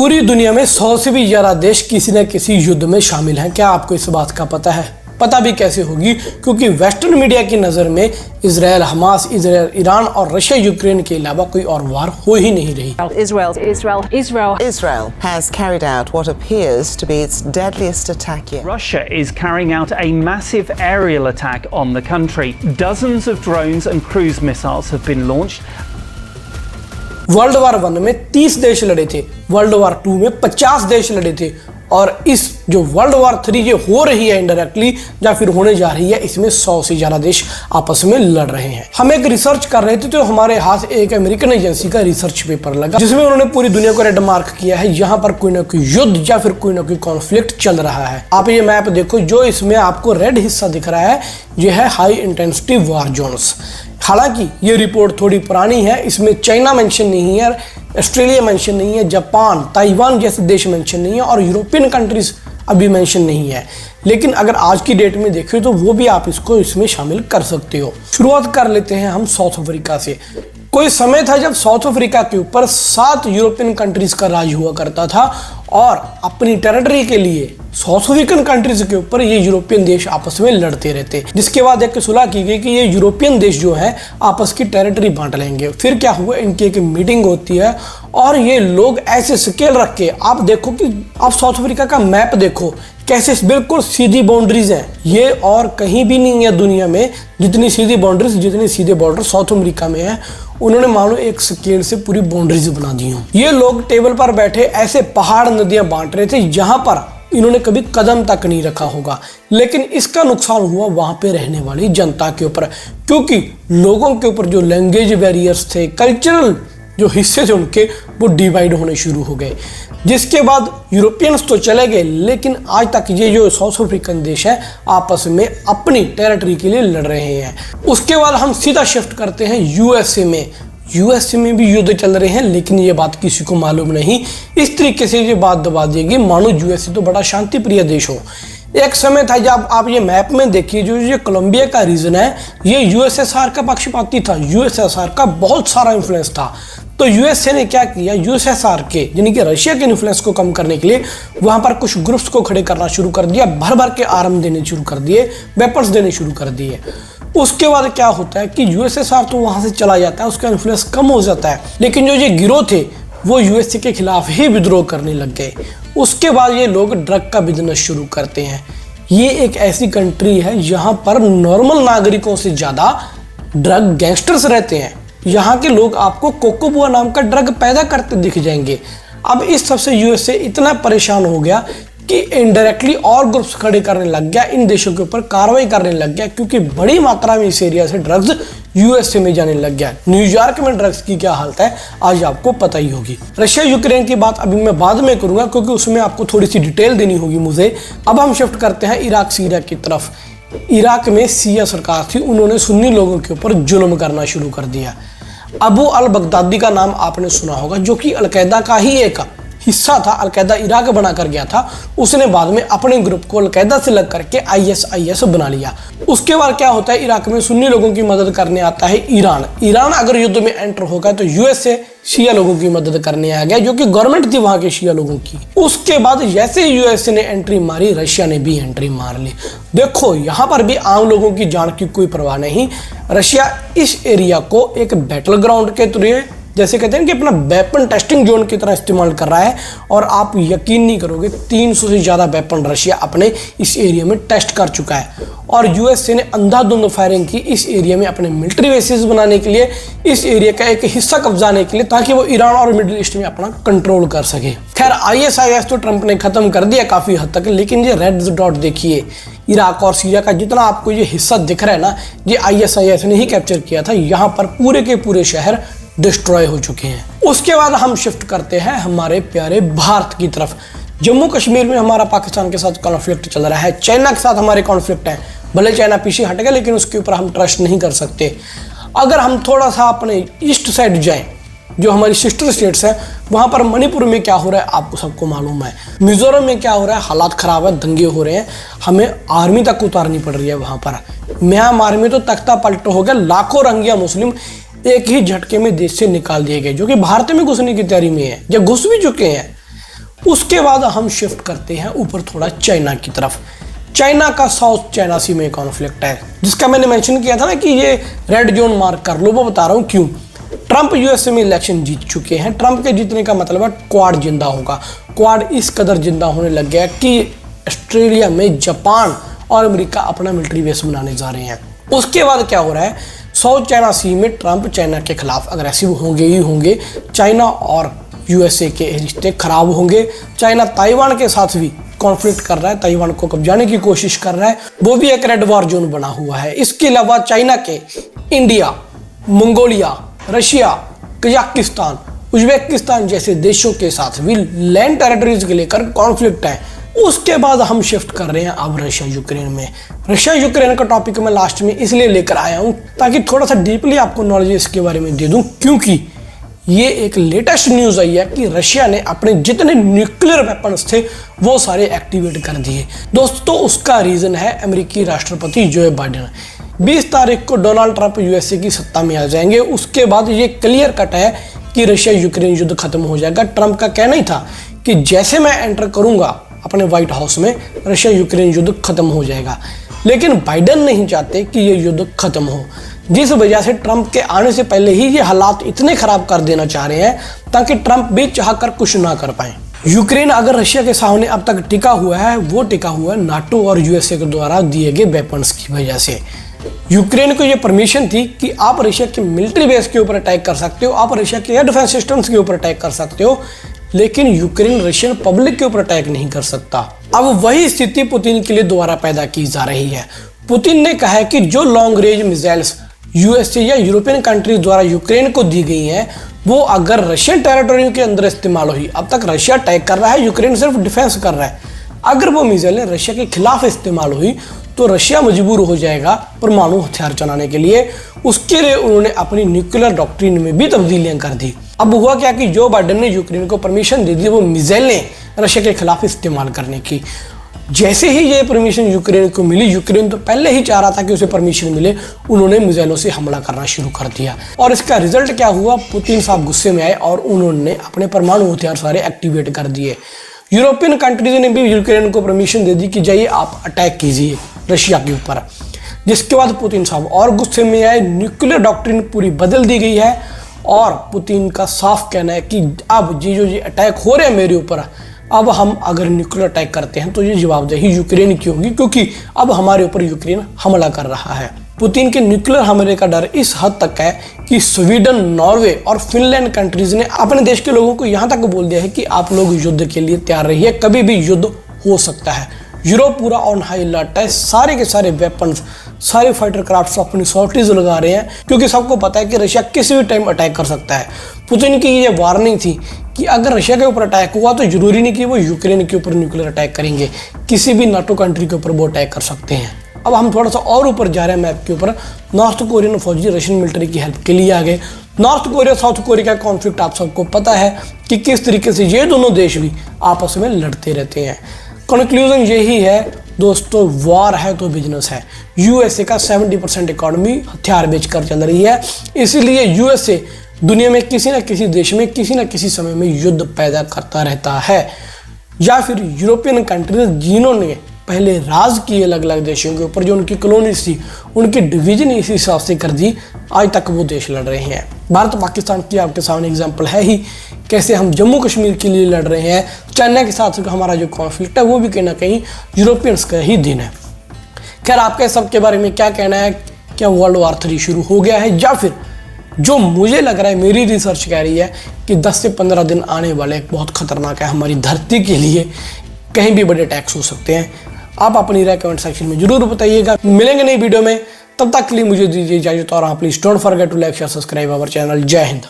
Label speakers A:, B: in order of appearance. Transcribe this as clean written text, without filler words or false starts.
A: पूरी दुनिया में 100 से भी ज्यादा देश किसी न किसी युद्ध में शामिल हैं। क्या आपको इस बात का पता है? पता भी कैसे होगी, क्योंकि वेस्टर्न मीडिया की नज़र में इजराइल हमास, इजराइल ईरान और रशिया यूक्रेन के अलावा कोई और वार हो ही नहीं रही।
B: Israel has carried out what appears to be its deadliest attack yet.
C: Russia is carrying out a massive aerial attack on the country. Dozens of drones and cruise missiles have been launched.
A: World war 1 में 30 देश लड़े थे, world war 2 में 50 देश लड़े थे, और इस जो वर्ल्ड वार 3 ये हो रही है इनडायरेक्टली या फिर होने जा रही है, इसमें 100 से ज्यादा देश आपस में लड़ रहे हैं। हम एक रिसर्च कर रहे थे तो हमारे हाथ एक अमेरिकन एजेंसी का रिसर्च पेपर लगा, जिसमें उन्होंने पूरी दुनिया को रेड मार्क किया है। यहाँ पर कोई ना कोई युद्ध या फिर कोई ना कोई कॉन्फ्लिक्ट चल रहा है। आप ये मैप देखो, जो इसमें आपको रेड हिस्सा दिख रहा है, यह है हाई इंटेंसिटी वार जोन्स। हालांकि ये रिपोर्ट थोड़ी पुरानी है, इसमें चाइना मेंशन नहीं है, ऑस्ट्रेलिया मेंशन नहीं है, जापान, ताइवान जैसे देश मेंशन नहीं है, और यूरोपियन कंट्रीज अभी मेंशन नहीं है। लेकिन अगर आज की डेट में देखें तो वो भी आप इसको इसमें शामिल कर सकते हो। शुरुआत कर लेते हैं हम साउथ अफ्रीका से। कोई समय था जब साउथ अफ्रीका के ऊपर 7 यूरोपियन कंट्रीज का राज हुआ करता था, और अपनी टेरिटरी के लिए साउथ अफ्रीकन कंट्रीज के ऊपर ये यूरोपियन देश आपस में लड़ते रहते, जिसके बाद एक सुलह की गई कि ये यूरोपियन देश जो है आपस की टेरिटरी बांट लेंगे। फिर क्या हुआ, इनकी एक मीटिंग होती है और ये लोग ऐसे स्केल रख के, आप देखो कि आप साउथ अफ्रीका का मैप देखो कैसे बिल्कुल सीधी बाउंड्रीज हैं। ये और कहीं भी नहीं है दुनिया में जितनी सीधी बाउंड्रीज, जितने सीधे बॉर्डर साउथ अमेरिका में है। उन्होंने मानो एक स्केल से पूरी बाउंड्रीज बना दी हो। ये लोग टेबल पर बैठे ऐसे पहाड़ नदियां बांट रहे थे जहां पर इन्होंने कभी कदम तक नहीं रखा होगा, लेकिन इसका नुकसान हुआ वहां पे रहने वाली जनता के ऊपर, क्योंकि लोगों के ऊपर जो लैंग्वेज बैरियर्स थे, कल्चरल जो हिस्से थे उनके, वो डिवाइड होने शुरू हो गए। जिसके बाद यूरोपियंस तो चले गए, लेकिन आज तक ये जो साउथ अफ्रीकन देश है आपस में अपनी टेरिटरी के लिए लड़ रहे हैं। उसके बाद हम सीधा शिफ्ट करते हैं यूएसए में। यूएसए में भी युद्ध चल रहे हैं, लेकिन ये बात किसी को मालूम नहीं। इस तरीके से ये बात दबा देगी मानो यूएसए तो बड़ा शांति प्रिय देश हो। एक समय था जब आप ये मैप में देखिए, जो ये कोलंबिया का रीजन है, ये यूएसएसआर का पक्षपाती था, यूएसएसआर का बहुत सारा इन्फ्लुएंस था। तो यूएसए ने क्या किया, यूएसएसआर के यानी कि रशिया के इन्फ्लुएंस को कम करने के लिए वहां पर कुछ ग्रुप्स को खड़े करना शुरू कर दिया, भर भर के आर्म देने शुरू कर दिए, वेपन्स देने शुरू कर दिए। उसके बाद क्या होता है कि यूएसएसआर तो वहां से चला जाता है, उसका इन्फ्लुएंस कम हो जाता है, लेकिन जो ये गिरोह थे वो यूएसए के खिलाफ ही विद्रोह करने लग गए। उसके बाद ये लोग ड्रग का बिजनेस शुरू करते हैं। ये एक ऐसी कंट्री है जहां पर नॉर्मल नागरिकों से ज्यादा ड्रग गैंगस्टर्स रहते हैं। यहाँ के लोग आपको कोकोबुआ नाम का ड्रग पैदा करते दिख जाएंगे। अब इस सबसे यूएसए इतना परेशान हो गया कि इनडायरेक्टली और ग्रुप्स खड़े करने लग गया, इन देशों के ऊपर कार्रवाई करने लग गया, क्योंकि बड़ी मात्रा में इस एरिया से ड्रग्स यूएसए में जाने लग गया। न्यूयॉर्क में ड्रग्स की क्या हालत है आज आपको पता ही होगी। रशिया यूक्रेन की बात अभी मैं बाद में करूंगा, क्योंकि उसमें आपको थोड़ी सी डिटेल देनी होगी मुझे। अब हम शिफ्ट करते हैं इराक सीरिया की तरफ। इराक में सिया सरकार थी, उन्होंने सुन्नी लोगों के ऊपर जुल्म करना शुरू कर दिया। अबू अल बगदादी का नाम आपने सुना होगा, जो कि अलकायदा का ही एक हिस्सा था। अलकायदा इराक बना कर गया था, उसने बाद में अपने ग्रुप को अलकायदा से लग करके आईएसआईएस बना लिया। उसके बाद क्या होता है, इराक में सुन्नी लोगों की मदद करने आता है ईरान। ईरान अगर युद्ध में एंटर होगा तो यूएसए शिया लोगों की मदद करने आ गया, जो कि गवर्नमेंट थी वहां के शिया लोगों की। उसके बाद जैसे यूएसए ने एंट्री मारी, रशिया ने भी एंट्री मार ली। देखो यहाँ पर भी आम लोगों की जान की कोई परवाह नहीं। रशिया इस एरिया को एक बैटल ग्राउंड के तौर, जैसे कहते हैं कि अपना वेपन टेस्टिंग जोन की तरह इस्तेमाल कर रहा है, और आप यकीन नहीं करोगे 300 से ज़्यादा वेपन रशिया अपने इस एरिया में टेस्ट कर चुका है। और यूएसए ने अंधाधुंध फायरिंग की इस एरिया में अपने मिलिट्री बेसिस बनाने के लिए, इस एरिया का एक हिस्सा कब्जाने के लिए, ताकि वो ईरान और मिडिल ईस्ट में अपना कंट्रोल कर सके। खैर आईएसआईएस तो ट्रंप ने खत्म कर दिया काफ़ी हद तक, लेकिन ये रेड डॉट देखिए, इराक और सीरिया का जितना आपको ये हिस्सा दिख रहा है ना, ये आईएसआईएस ने ही कैप्चर किया था। यहाँ पर पूरे के पूरे शहर डिस्ट्रॉय हो चुके हैं। उसके बाद हम शिफ्ट करते हैं हमारे प्यारे भारत की तरफ। जम्मू कश्मीर में हमारा पाकिस्तान के साथ कॉन्फ्लिक्ट चल रहा है, चाइना के साथ हमारे कॉन्फ्लिक्ट है। भले चाइना पीछे हट गया, लेकिन उसके ऊपर हम ट्रस्ट नहीं कर सकते। अगर हम थोड़ा सा अपने ईस्ट साइड जाएं, जो हमारी सिस्टर स्टेट्स हैं, वहाँ पर मणिपुर में क्या हो रहा है आपको सबको मालूम है। मिजोरम में क्या हो रहा है, हालात खराब है, दंगे हो रहे हैं, हमें आर्मी तक उतारनी पड़ रही है वहाँ पर। म्यांमार में तो तख्ता पलट हो गया, लाखों रोहिंग्या मुस्लिम एक ही झटके में देश से निकाल दिए गए, जो कि भारत में घुसने की तैयारी में है या घुस भी चुके हैं। उसके बाद हम शिफ्ट करते हैं ऊपर थोड़ा चाइना की तरफ। चाइना का साउथ चाइना सी में कॉन्फ्लिक्ट है, जिसका मैंने मेंशन किया था ना कि ये रेड जोन मार्क कर लो, वो बता रहा हूँ क्यों। ट्रंप यूएसए में इलेक्शन जीत चुके हैं। ट्रंप के जीतने का मतलब है क्वाड जिंदा होगा। क्वाड इस कदर जिंदा होने लग गया कि ऑस्ट्रेलिया में जापान और अमेरिका अपना मिलिट्री बेस बनाने जा रहे हैं। उसके बाद क्या हो रहा है, साउथ चाइना सी में ट्रंप चाइना के खिलाफ अग्रेसिव होंगे ही होंगे। चाइना और यूएसए के रिश्ते खराब होंगे। चाइना ताइवान के साथ भी कॉन्फ्लिक्ट कर रहा है, ताइवान को कब्जाने की कोशिश कर रहा है, वो भी एक रेड वॉर जोन बना हुआ है। इसके अलावा चाइना के India, Mongolia, Russia, Kazakhstan, Uzbekistan जैसे देशों के साथ भी लैंड टेरिटरीज के लेकर कॉन्फ्लिक्ट है। उसके बाद हम शिफ्ट कर रहे हैं अब रशिया यूक्रेन में। रशिया यूक्रेन का टॉपिक मैं लास्ट में इसलिए लेकर आया हूं ताकि थोड़ा सा डीपली आपको नॉलेज इसके बारे में दे दूं, क्योंकि ये एक लेटेस्ट न्यूज़ आई है कि रशिया ने अपने जितने न्यूक्लियर वेपन्स थे वो सारे एक्टिवेट कर दिए। दोस्तों, उसका रीज़न है अमेरिकी राष्ट्रपति जो बाइडेन। 20 तारीख को डोनाल्ड ट्रंप यूएसए की सत्ता में आ जाएंगे। उसके बाद ये क्लियर कट है कि रशिया यूक्रेन युद्ध खत्म हो जाएगा। ट्रंप का कहना ही था कि जैसे मैं एंटर करूंगा अपने व्हाइट हाउस में, रशिया यूक्रेन युद्ध खत्म हो जाएगा। लेकिन बाइडेन नहीं चाहते कि ये युद्ध खत्म हो, जिस वजह से ट्रंप के आने से पहले ही ये हालात इतने खराब कर देना चाह रहे हैं ताकि ट्रंप भी चाहकर कुछ ना कर पाए। यूक्रेन अगर रशिया के सामने अब तक टिका हुआ है, वो टिका हुआ है नाटो और यूएसए के द्वारा दिए गए वेपन्स की वजह से। यूक्रेन को ये परमिशन थी कि आप रशिया के मिलिट्री बेस के ऊपर अटैक कर सकते हो, आप रशिया के एयर डिफेंस सिस्टम्स के ऊपर अटैक कर सकते हो, लेकिन यूक्रेन रशियन पब्लिक के ऊपर अटैक नहीं कर सकता। अब वही स्थिति पुतिन के लिए दोबारा पैदा की जा रही है। पुतिन ने कहा है कि जो लॉन्ग रेंज मिसाइल्स यूएसए या यूरोपियन कंट्रीज द्वारा यूक्रेन को दी गई हैं, वो अगर रशियन टेरिटोरी के अंदर इस्तेमाल हुई, अब तक रशिया अटैक कर रहा है, यूक्रेन सिर्फ डिफेंस कर रहा है, अगर वो मिसाइलें रशिया के खिलाफ इस्तेमाल हुई तो रशिया मजबूर हो जाएगा परमाणु हथियार चलाने के लिए। उसके लिए उन्होंने अपनी न्यूक्लियर डॉक्ट्रिन में भी तब्दीलियां कर दी। अब हुआ क्या कि जो बाइडेन ने यूक्रेन को परमिशन दे दी वो मिसाइलें रशिया के खिलाफ इस्तेमाल करने की। जैसे ही ये परमिशन यूक्रेन को मिली, यूक्रेन तो पहले ही चाह रहा था कि उसे परमिशन मिले, उन्होंने मिसाइलों से हमला करना शुरू कर दिया। और इसका रिजल्ट क्या हुआ, पुतिन साहब गुस्से में आए और उन्होंने अपने परमाणु हथियार सारे एक्टिवेट कर दिए। यूरोपियन कंट्रीज ने भी यूक्रेन को परमिशन दे दी कि जाइए आप अटैक कीजिए रशिया के ऊपर। जिसके बाद पुतिन साहब और गुस्से में आए, न्यूक्लियर डॉक्ट्रिन पूरी बदल दी गई है और पुतिन का साफ कहना है कि अब जो अटैक हो रहे हैं मेरे ऊपर, अब हम अगर न्यूक्लियर अटैक करते हैं तो ये जवाबदेही यूक्रेन की होगी, क्योंकि अब हमारे ऊपर यूक्रेन हमला कर रहा है। पुतिन के न्यूक्लियर हमले का डर इस हद तक है कि स्वीडन, नॉर्वे और फिनलैंड कंट्रीज ने अपने देश के लोगों को यहाँ तक बोल दिया है कि आप लोग युद्ध के लिए तैयार रहिए, कभी भी युद्ध हो सकता है। यूरोप पूरा ऑन हाई अलर्ट है, सारे के सारे वेपन्स, सारे फाइटर क्राफ्ट्स अपनी सॉर्टिज लगा रहे हैं, क्योंकि सबको पता है कि रशिया किसी भी टाइम अटैक कर सकता है। पुतिन की ये वार्निंग थी कि अगर रशिया के ऊपर अटैक हुआ तो जरूरी नहीं कि वो यूक्रेन के ऊपर न्यूक्लियर अटैक करेंगे, किसी भी नाटो कंट्री के ऊपर वो अटैक कर सकते हैं। अब हम थोड़ा सा और ऊपर जा रहे हैं मैप के ऊपर। नॉर्थ कोरियन फौजी रशियन मिलिट्री की हेल्प के लिए आ गए। नॉर्थ कोरिया साउथ कोरिया का कॉन्फ्लिक्ट आप सबको पता है कि किस तरीके से ये दोनों देश भी आपस में लड़ते रहते हैं। कंक्लूजन यही है दोस्तों, वॉर है तो बिजनेस है। यूएसए का 70% इकोनॉमी हथियार बेचकर चल रही है, इसीलिए यूएसए दुनिया में किसी न किसी देश में किसी न किसी समय में युद्ध पैदा करता रहता है। या फिर यूरोपियन कंट्रीज जिन्होंने पहले राज किए अलग अलग देशों के ऊपर, जो उनकी कॉलोनीज थी, उनकी डिवीजन इसी हिसाब से कर दी, आज तक वो देश लड़ रहे हैं। भारत पाकिस्तान की आपके सामने एग्जांपल है ही, कैसे हम जम्मू कश्मीर के लिए लड़ रहे हैं। चाइना के साथ हमारा जो कॉन्फ्लिक्ट है वो भी कहीं ना कहीं यूरोपियंस का ही दिन है। खैर, आपके सबके बारे में क्या कहना है? क्या वर्ल्ड वॉर 3 शुरू हो गया है, या फिर जो मुझे लग रहा है, मेरी रिसर्च कह रही है कि 10 से 15 दिन आने वाले बहुत खतरनाक है हमारी धरती के लिए, कहीं भी बड़े अटैक्स हो सकते हैं। आप अपनी राय कमेंट सेक्शन में जरूर बताइएगा। मिलेंगे नई वीडियो में, तब तक के लिए मुझे दीजिए इजाजत और आप please don't forget to like share subscribe our channel. जय हिंद।